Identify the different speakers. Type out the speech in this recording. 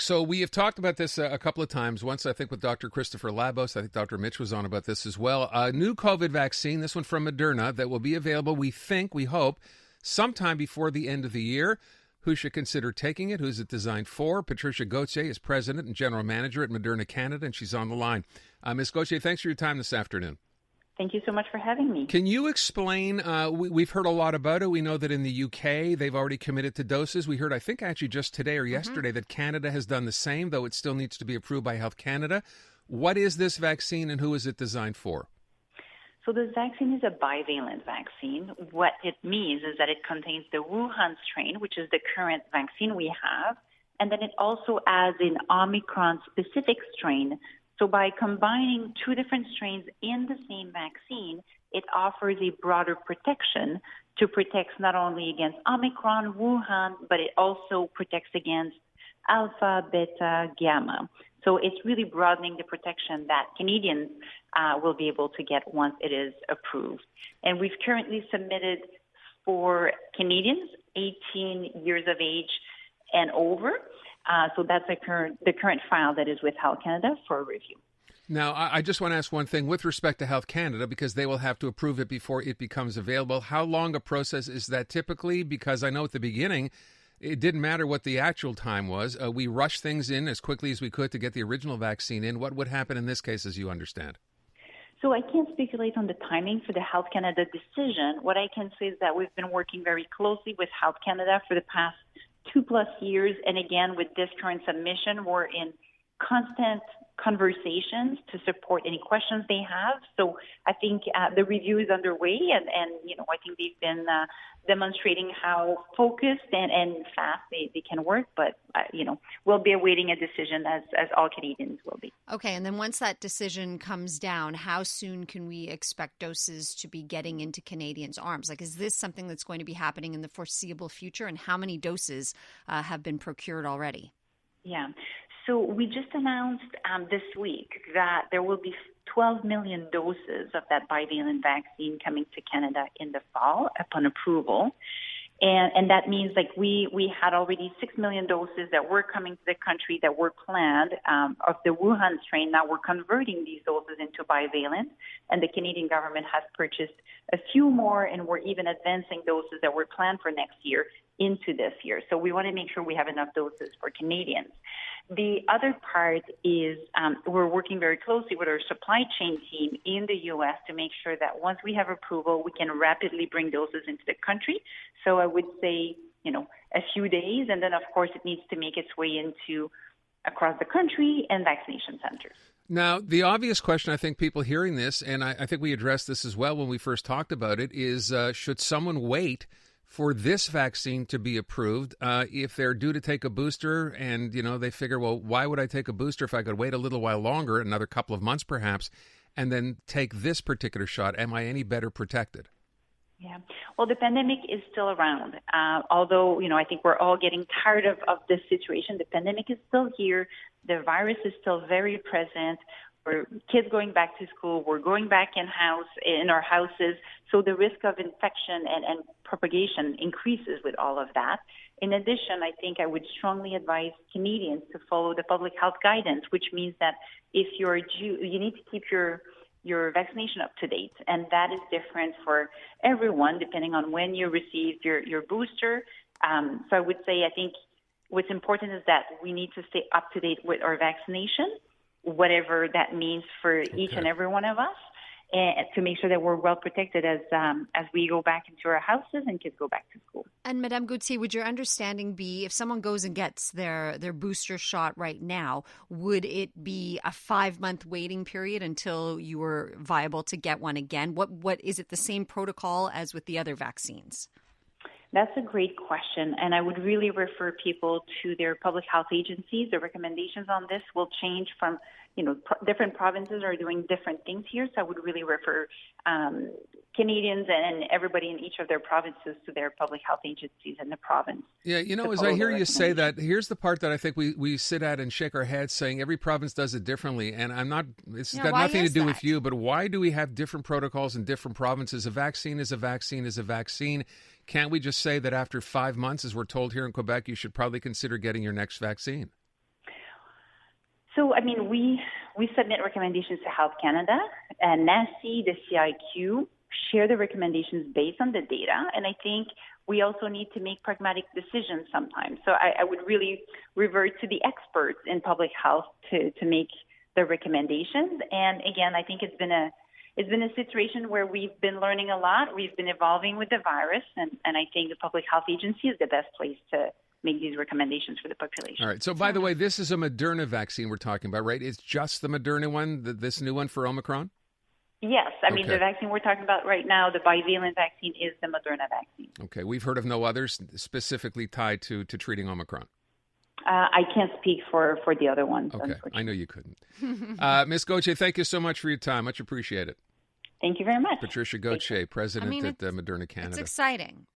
Speaker 1: So we have talked about this a couple of times. Once, I think, with Dr. Christopher Labos. I think Dr. Mitch was on about this as well. A new COVID vaccine, this one from Moderna, that will be available, we hope, sometime before the end of the year. Who should consider taking it? Who's it designed for? Patricia Gauthier is president and general manager at Moderna Canada, and she's on the line. Ms. Gauthier, thanks for your time this afternoon.
Speaker 2: Thank you so much for having me.
Speaker 1: Can you explain, we've heard a lot about it. We know that in the UK, they've already committed to doses. We heard, I think actually just today or yesterday, that Canada has done the same, though it still needs to be approved by Health Canada. What is this vaccine and who is it designed for?
Speaker 2: So this vaccine is a bivalent vaccine. What it means is that it contains the Wuhan strain, which is the current vaccine we have, and then it also adds an Omicron-specific strain. So by combining two different strains in the same vaccine, it offers a broader protection to protect not only against Omicron, Wuhan, but it also protects against Alpha, Beta, Gamma. So it's really broadening the protection that Canadians will be able to get once it is approved. And we've currently submitted for Canadians 18 years of age and over. So that's the current file that is with Health Canada for review.
Speaker 1: Now, I just want to ask one thing with respect to Health Canada, because they will have to approve it before it becomes available. How long a process is that typically? Because I know at the beginning, it didn't matter what the actual time was. We rushed things in as quickly as we could to get the original vaccine in. What would happen in this case, as you understand?
Speaker 2: So I can't speculate on the timing for the Health Canada decision. What I can say is that we've been working very closely with Health Canada for the past 2+ years. And again, with this current submission, we're in constant conversations to support any questions they have. So I think the review is underway, and I think they've been demonstrating how focused and fast they can work. But we'll be awaiting a decision as all Canadians will be.
Speaker 3: Okay, and then once that decision comes down, how soon can we expect doses to be getting into Canadians' arms? Like, is this something that's going to be happening in the foreseeable future? And how many doses have been procured already?
Speaker 2: Yeah. So we just announced this week that there will be 12 million doses of that bivalent vaccine coming to Canada in the fall upon approval. And that means we had already 6 million doses that were coming to the country that were planned of the Wuhan strain. Now we're converting these doses into bivalent, and the Canadian government has purchased a few more, and we're even advancing doses that were planned for next year into this year. So we want to make sure we have enough doses for Canadians. The other part is we're working very closely with our supply chain team in the U.S. to make sure that once we have approval, we can rapidly bring doses into the country. So I would say, a few days, and then, of course, it needs to make its way into across the country and vaccination centers.
Speaker 1: Now, the obvious question I think people hearing this, and I think we addressed this as well when we first talked about it, is should someone wait for this vaccine to be approved if they're due to take a booster and, they figure, well, why would I take a booster if I could wait a little while longer, another couple of months perhaps, and then take this particular shot? Am I any better protected?
Speaker 2: Yeah. Well, the pandemic is still around. Although, I think we're all getting tired of this situation. The pandemic is still here. The virus is still very present. We're kids going back to school. We're going back in our houses. So the risk of infection and propagation increases with all of that. In addition, I think I would strongly advise Canadians to follow the public health guidance, which means that if you're due, you need to keep your vaccination up to date. And that is different for everyone depending on when you received your booster. So I would say, I think what's important is that we need to stay up to date with our vaccination, whatever that means for each and every one of us, and to make sure that we're well protected as we go back into our houses and kids go back to school.
Speaker 3: And Madame Gauthier, would your understanding be if someone goes and gets their booster shot right now, would it be a 5-month waiting period until you were viable to get one again? What is it the same protocol as with the other vaccines?
Speaker 2: That's a great question, and I would really refer people to their public health agencies. The recommendations on this will change from, different provinces are doing different things here, so I would really refer Canadians and everybody in each of their provinces to their public health agencies in the province.
Speaker 1: Yeah, as I hear you say that, here's the part that I think we sit at and shake our heads saying every province does it differently, and it's got nothing to do with you, but why do we have different protocols in different provinces? A vaccine is a vaccine is a vaccine. Can't we just say that after 5 months, as we're told here in Quebec, you should probably consider getting your next vaccine?
Speaker 2: So, I mean, we submit recommendations to Health Canada, and NACI, the CIQ, share the recommendations based on the data. And I think we also need to make pragmatic decisions sometimes. So I would really revert to the experts in public health to make the recommendations. And again, I think it's been a situation where we've been learning a lot. We've been evolving with the virus, and I think the Public Health Agency is the best place to make these recommendations for the population.
Speaker 1: All right. So, by the way, this is a Moderna vaccine we're talking about, right? It's just the Moderna one, this new one for Omicron?
Speaker 2: Yes. I mean, the vaccine we're talking about right now, the bivalent vaccine, is the Moderna vaccine.
Speaker 1: Okay. We've heard of no others specifically tied to treating Omicron.
Speaker 2: I can't speak for the other ones.
Speaker 1: Okay. I know you couldn't. Ms. Gauthier, thank you so much for your time. Much appreciated.
Speaker 2: Thank you very much.
Speaker 1: Patricia Gauthier, president at Moderna Canada.
Speaker 3: It's exciting.